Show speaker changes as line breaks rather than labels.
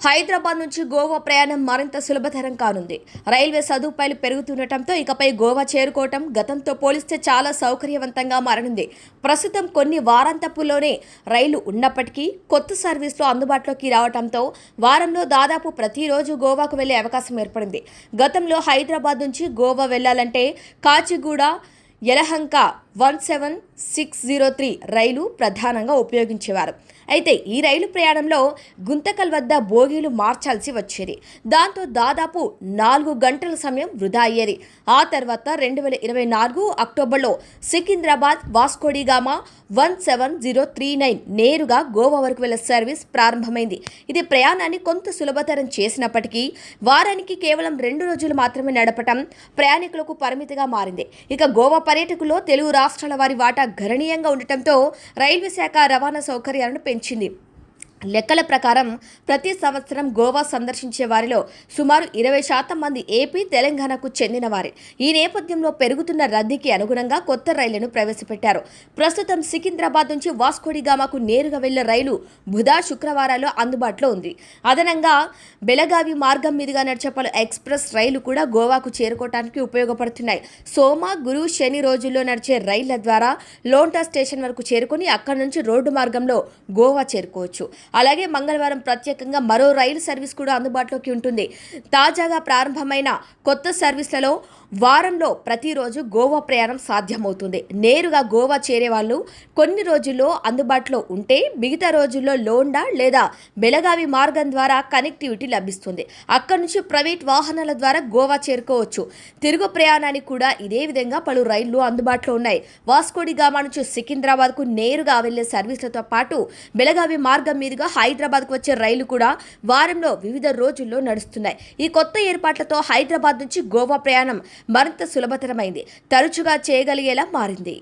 హైదరాబాద్ నుంచి గోవా ప్రయాణం మరింత సులభతరం కానుంది. రైల్వే సదుపాయాలు పెరుగుతుండటంతో ఇకపై గోవా చేరుకోవటం గతంతో పోలిస్తే చాలా సౌకర్యవంతంగా మారనుంది. ప్రస్తుతం కొన్ని వారాంతపులోనే రైలు ఉన్నప్పటికీ కొత్త సర్వీసులు అందుబాటులోకి రావడంతో వారంలో దాదాపు ప్రతిరోజు గోవాకు వెళ్లే అవకాశం ఏర్పడింది. గతంలో హైదరాబాద్ నుంచి గోవా వెళ్లాలంటే కాచిగూడ, యలహంక 17603 రైలు ప్రధానంగా ఉపయోగించేవారు. అయితే ఈ రైలు ప్రయాణంలో గుంతకల్ వద్ద బోగీలు మార్చాల్సి వచ్చేది. దాంతో దాదాపు 4 గంటల సమయం వృధా అయ్యేది. ఆ తర్వాత 2024 అక్టోబర్లో సికింద్రాబాద్ వాస్కోడిగామా 17039 నేరుగా గోవా వరకు వెళ్లే సర్వీస్ ప్రారంభమైంది. ఇది ప్రయాణాన్ని కొంత సులభతరం చేసినప్పటికీ వారానికి కేవలం 2 రోజులు మాత్రమే నడపటం ప్రయాణికులకు పరిమితిగా మారింది. ఇక గోవా పర్యాటకుల్లో తెలుగు రాష్ట్రాల వారి వాటా గణనీయంగా ఉండటంతో రైల్వే శాఖ రవాణా సౌకర్యాలను పెంచింది. లెక్కల ప్రకారం ప్రతి సంవత్సరం గోవా సందర్శించే వారిలో సుమారు 20% మంది ఏపీ, తెలంగాణకు చెందిన వారే. ఈ నేపథ్యంలో పెరుగుతున్న రద్దీకి అనుగుణంగా కొత్త రైళ్లను ప్రవేశపెట్టారు. ప్రస్తుతం సికింద్రాబాద్ నుంచి వాస్కోడిగామాకు నేరుగా వెళ్లే రైలు బుధ, శుక్రవారాల్లో అందుబాటులో ఉంది. అదనంగా బెళగావి మార్గం మీదుగా నడిచే పలు ఎక్స్ప్రెస్ రైలు కూడా గోవాకు చేరుకోవడానికి ఉపయోగపడుతున్నాయి. సోమ, గురు, శని రోజుల్లో నడిచే రైళ్ల ద్వారా లోంటా స్టేషన్ వరకు చేరుకొని అక్కడి నుంచి రోడ్డు మార్గంలో గోవా చేరుకోవచ్చు. అలాగే మంగళవారం ప్రత్యేకంగా మరో రైలు సర్వీస్ కూడా అందుబాటులోకి ఉంటుంది. తాజాగా ప్రారంభమైన కొత్త సర్వీసులలో వారంలో ప్రతిరోజు గోవా ప్రయాణం సాధ్యమవుతుంది. నేరుగా గోవా చేరే వాళ్ళు కొన్ని రోజుల్లో అందుబాటులో ఉంటే మిగతా రోజుల్లో లోండా లేదా బెళగావి మార్గం ద్వారా కనెక్టివిటీ లభిస్తుంది. అక్కడి నుంచి ప్రైవేట్ వాహనాల ద్వారా గోవా చేరుకోవచ్చు. తిరుగు ప్రయాణానికి కూడా ఇదే విధంగా పలు రైళ్లు అందుబాటులో ఉన్నాయి. వాస్కోడిగామా నుంచి సికింద్రాబాద్కు నేరుగా వెళ్లే సర్వీసులతో పాటు బెళగావి మార్గం మీదుగా హైదరాబాద్కు వచ్చే రైలు కూడా వారంలో వివిధ రోజుల్లో నడుస్తున్నాయి. ఈ కొత్త ఏర్పాట్లతో హైదరాబాద్ నుంచి గోవా ప్రయాణం మరింత సులభతరమైంది, తరచుగా చేయగలిగేలా మారింది.